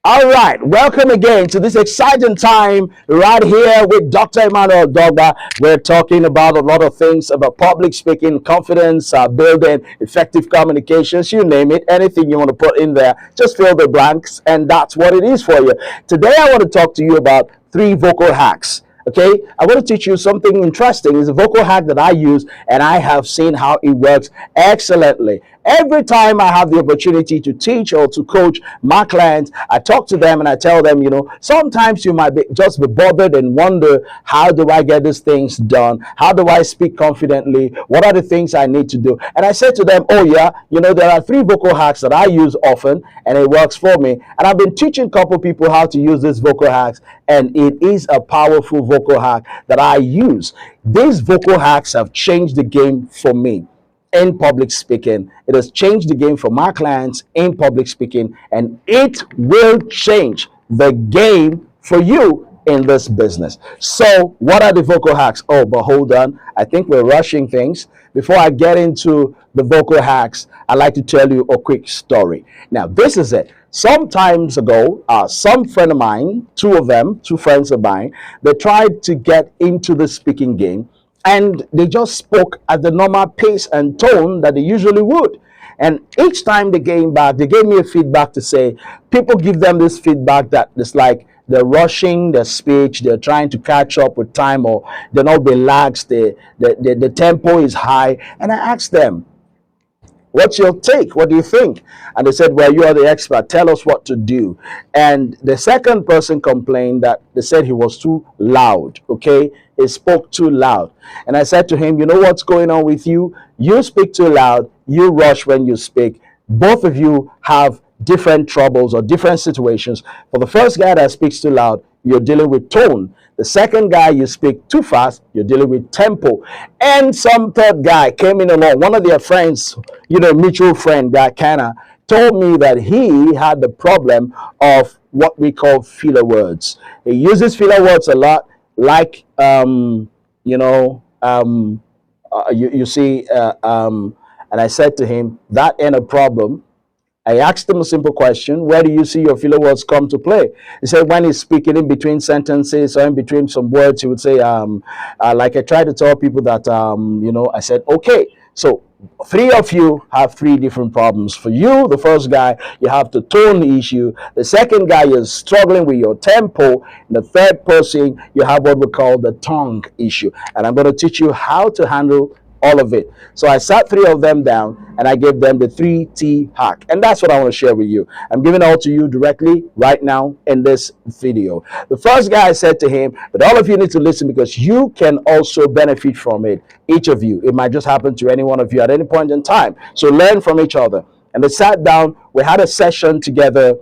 All right, welcome again to this exciting time right here with Dr. Emmanuel Dogba. We're talking about a lot of things about public speaking, confidence, building, effective communications, you name it, anything you want to put in there, just fill the blanks, and that's what it is for you. Today, I want to talk to you about three vocal hacks. Okay, I want to teach you something interesting. It's a vocal hack that I use, and I have seen how it works excellently. Every time I have the opportunity to teach or to coach my clients, I talk to them and I tell them, sometimes you might just be bothered and wonder, how do I get these things done? How do I speak confidently? What are the things I need to do? And I said to them, oh yeah, there are three vocal hacks that I use often, and it works for me. And I've been teaching a couple people how to use these vocal hacks, and it is a powerful vocal hack that I use. These vocal hacks have changed the game for me in public speaking. It has changed the game for my clients in public speaking, and it will change the game for you in this business. So, what are the vocal hacks? Oh, but hold on. I think we're rushing things. Before I get into the vocal hacks, I'd like to tell you a quick story. Now, this is it. Some times ago, some friend of mine, two friends of mine, they tried to get into the speaking game, and they just spoke at the normal pace and tone that they usually would. And each time they came back, they gave me a feedback to say, people give them this feedback that it's like they're rushing their speech, they're trying to catch up with time, or they're not relaxed, the tempo is high. And I asked them, what's your take? What do you think? And they said, well, you are the expert. Tell us what to do. And the second person complained that they said he was too loud. Okay. He spoke too loud. And I said to him, you know what's going on with you? You speak too loud. You rush when you speak. Both of you have different troubles or different situations. For the first guy that speaks too loud, you're dealing with tone. The second guy, you speak too fast, you're dealing with tempo. And some third guy came in along, one of their friends, mutual friend, guy kinda told me that he had the problem of what we call filler words. He uses filler words a lot, like you see, and I said to him, that ain't a problem. I asked him a simple question: where do you see your filler words come to play? He said when he's speaking in between sentences or in between some words, he would say, like I try to tell people that, I said, okay, so three of you have three different problems. For you, the first guy, you have the tone issue. The second guy is struggling with your tempo. And the third person, you have what we call the tongue issue. And I'm going to teach you how to handle all of it. So I sat three of them down and I gave them the 3T hack. And that's what I want to share with you. I'm giving it all to you directly right now in this video. The first guy, I said to him, but all of you need to listen because you can also benefit from it. Each of you. It might just happen to any one of you at any point in time. So learn from each other. And they sat down. We had a session together.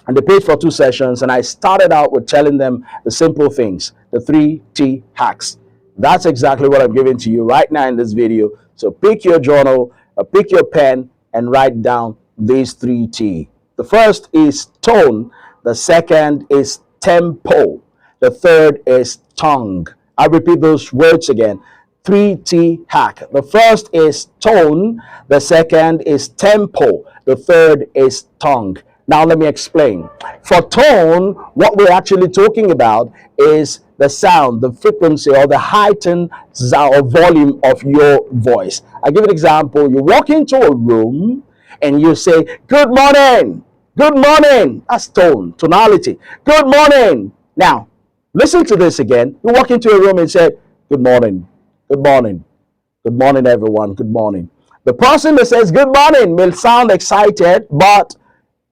And they paid for 2 sessions. And I started out with telling them the simple things, the 3T hacks. That's exactly what I'm giving to you right now in this video. So pick your journal, pick your pen, and write down these 3T. The first is tone. The second is tempo. The third is tongue. I'll repeat those words again. 3T hack. The first is tone. The second is tempo. The third is tongue. Now let me explain. For tone, what we're actually talking about is the sound, the frequency, or the heightened sound or volume of your voice. I'll give an example. You walk into a room and you say, good morning, good morning. That's tone, tonality. Good morning. Now, listen to this again. You walk into a room and say, good morning, good morning, good morning, everyone, good morning. The person that says good morning will sound excited, but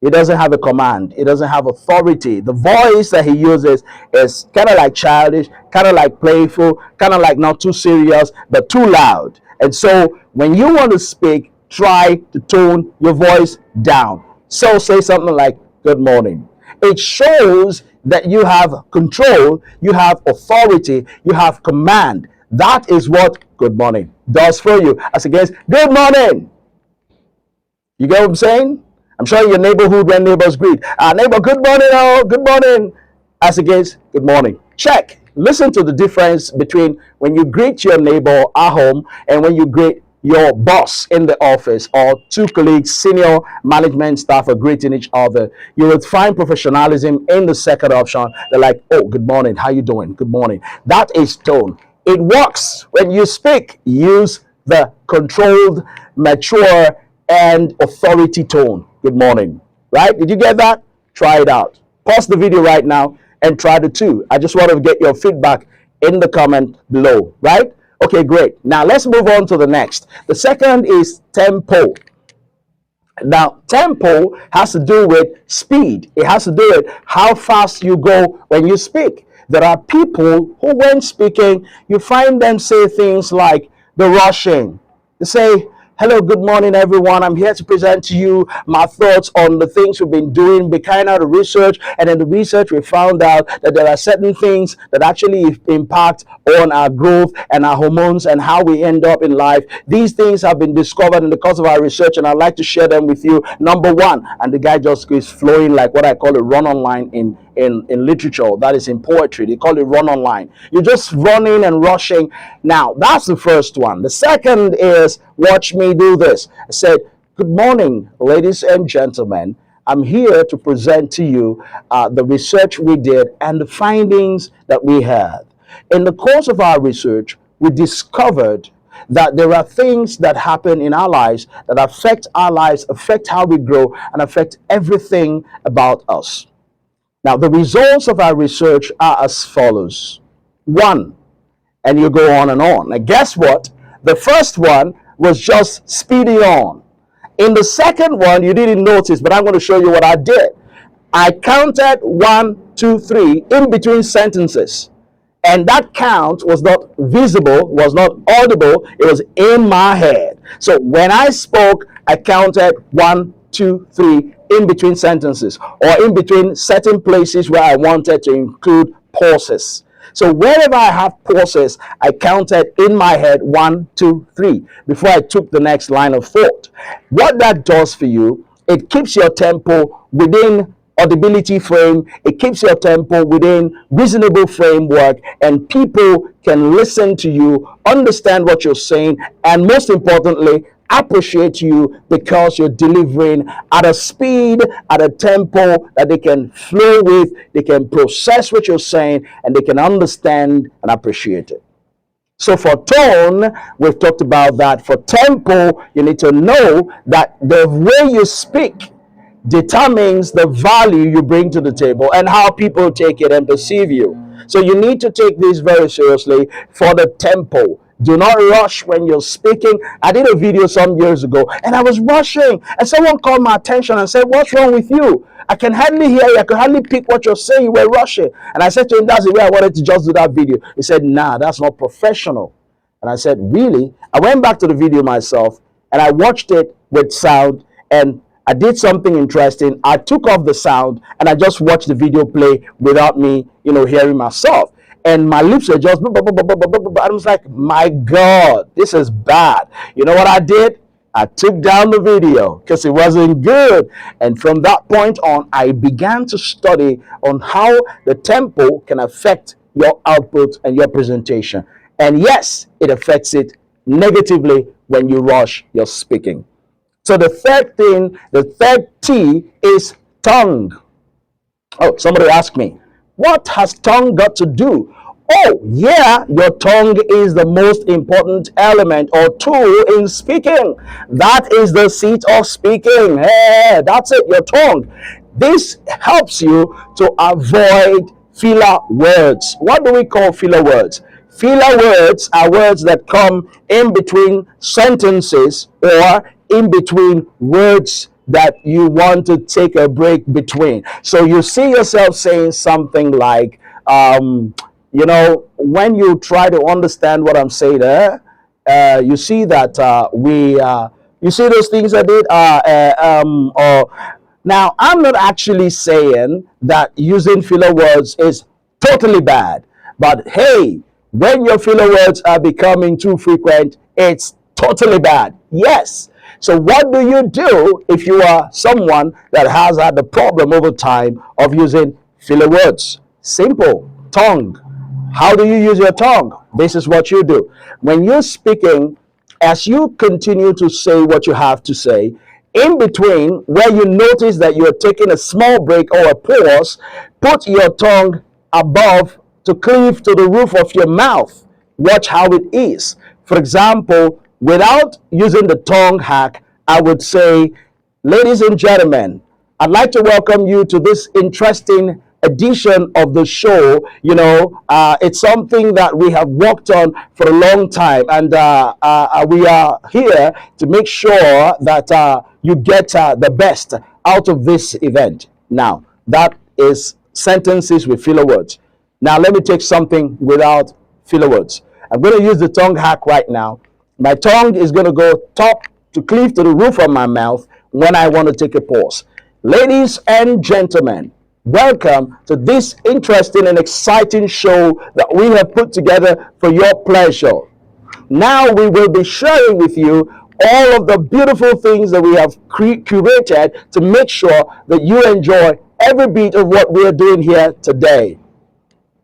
it doesn't have a command. It doesn't have authority. The voice that he uses is kind of like childish, kind of like playful, kind of like not too serious, but too loud. And so when you want to speak, try to tone your voice down. So say something like, good morning. It shows that you have control, you have authority, you have command. That is what good morning does for you. As against, good morning. You get what I'm saying? I'm sure in your neighborhood when neighbors greet, neighbor, good morning, oh, good morning, as against good morning. Check. Listen to the difference between when you greet your neighbor at home and when you greet your boss in the office or two colleagues, senior management staff are greeting each other, you would find professionalism in the second option. They're like, oh, good morning, how you doing? Good morning. That is tone. It works when you speak. Use the controlled, mature, and authority tone. Good morning. Right? Did you get that? Try it out. Pause the video right now and try the two. I just want to get your feedback in the comment below. Right? Okay, great. Now let's move on to the next. The second is tempo. Now, tempo has to do with speed. It has to do with how fast you go when you speak. There are people who, when speaking, you find them say things like the rushing. They say, hello, good morning, everyone. I'm here to present to you my thoughts on the things we've been doing. We carried out a research, and in the research, we found out that there are certain things that actually impact on our growth and our hormones and how we end up in life. These things have been discovered in the course of our research, and I'd like to share them with you. Number one, and the guy just is flowing like what I call a run-on line in literature, that is in poetry. They call it run on line. You're just running and rushing. Now, that's the first one. The second is watch me do this. I said, good morning, ladies and gentlemen. I'm here to present to you the research we did and the findings that we had. In the course of our research, we discovered that there are things that happen in our lives that affect our lives, affect how we grow, and affect everything about us. Now, the results of our research are as follows. One, and you go on and on. Now, guess what? The first one was just speeding on. In the second one, you didn't notice, but I'm going to show you what I did. I counted 1, 2, 3 in between sentences. And that count was not visible, was not audible. It was in my head. So when I spoke, I counted 1, 2, 3 in between sentences, or in between certain places where I wanted to include pauses. So wherever I have pauses, I counted in my head 1, 2, 3 before I took the next line of thought. What that does for you, it keeps your tempo within audibility frame, it keeps your tempo within reasonable framework, and people can listen to you, understand what you're saying, and most importantly, appreciate you because you're delivering at a speed, at a tempo that they can flow with, they can process what you're saying, and they can understand and appreciate it. So for tone, we've talked about that. For tempo, you need to know that the way you speak determines the value you bring to the table and how people take it and perceive you. So you need to take this very seriously for the tempo. Do not rush when you're speaking. I did a video some years ago and I was rushing and someone called my attention and said, what's wrong with you? I can hardly hear you. I can hardly pick what you're saying. You were rushing. And I said to him, that's the way I wanted to just do that video. He said, nah, that's not professional. And I said, really? I went back to the video myself and I watched it with sound, and I did something interesting. I took off the sound and I just watched the video play without me, hearing myself. And my lips were just, I was like, my God, this is bad. You know what I did? I took down the video because it wasn't good. And from that point on, I began to study on how the tempo can affect your output and your presentation. And yes, it affects it negatively when you rush your speaking. So the third thing, the third T is tongue. Oh, somebody asked me, what has tongue got to do? Oh, yeah, your tongue is the most important element or tool in speaking. That is the seat of speaking. Hey, that's it, your tongue. This helps you to avoid filler words. What do we call filler words? Filler words are words that come in between sentences or in between words that you want to take a break between. So you see yourself saying something like, when you try to understand what I'm saying there, you see that you see those things I did. Now, I'm not actually saying that using filler words is totally bad, but hey, when your filler words are becoming too frequent, it's totally bad. Yes. So what do you do if you are someone that has had the problem over time of using filler words? Simple. Tongue. How do you use your tongue? This is what you do. When you're speaking, as you continue to say what you have to say, in between where you notice that you're taking a small break or a pause, put your tongue above to cleave to the roof of your mouth. Watch how it is. For example, without using the tongue hack, I would say, ladies and gentlemen, I'd like to welcome you to this interesting edition of the show. It's something that we have worked on for a long time, and we are here to make sure that you get the best out of this event. Now, that is sentences with filler words. Now, let me take something without filler words. I'm going to use the tongue hack right now. My tongue is going to go top to cleave to the roof of my mouth when I want to take a pause. Ladies and gentlemen, welcome to this interesting and exciting show that we have put together for your pleasure. Now we will be sharing with you all of the beautiful things that we have curated to make sure that you enjoy every bit of what we are doing here today.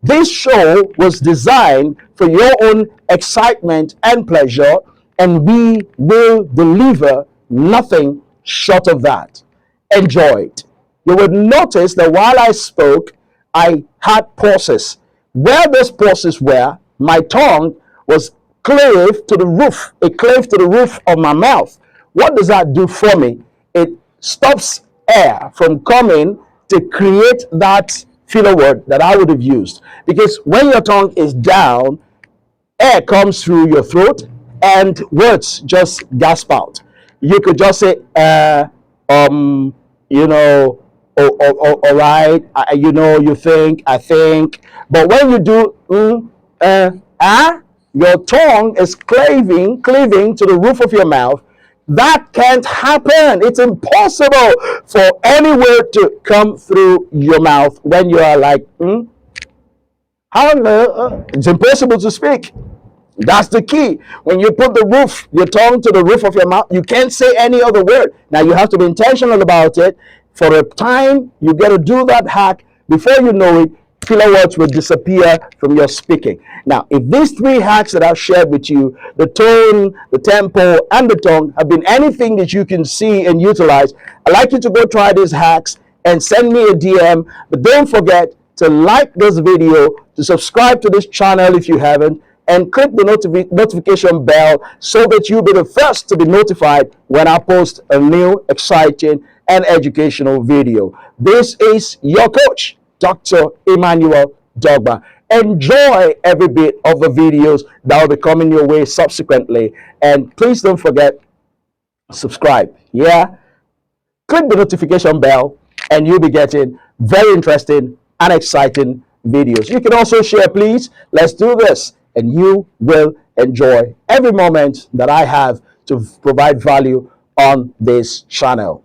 This show was designed for your own excitement and pleasure, and we will deliver nothing short of that. Enjoy it. You would notice that while I spoke, I had pauses. Where those pauses were, my tongue was clave to the roof. It clave to the roof of my mouth. What does that do for me? It stops air from coming to create that filler word that I would have used. Because when your tongue is down, air comes through your throat and words just gasp out. You could just say, all right, you think, I think. But when you do, your tongue is cleaving to the roof of your mouth. That can't happen. It's impossible for any word to come through your mouth when you are like, it's impossible to speak. That's the key. When you put your tongue to the roof of your mouth, you can't say any other word. Now you have to be intentional about it. For a time, you got to do that hack. Before you know it, filler words will disappear from your speaking. Now, if these three hacks that I've shared with you, the tone, the tempo, and the tongue, have been anything that you can see and utilize, I'd like you to go try these hacks and send me a DM. But don't forget to like this video, to subscribe to this channel if you haven't, and click the notification bell so that you'll be the first to be notified when I post a new, exciting, and educational video. This is your coach, Dr. Emmanuel Dogba. Enjoy every bit of the videos that will be coming your way subsequently. And please don't forget, subscribe. Yeah? Click the notification bell and you'll be getting very interesting and exciting videos. You can also share, please. Let's do this. And you will enjoy every moment that I have to provide value on this channel.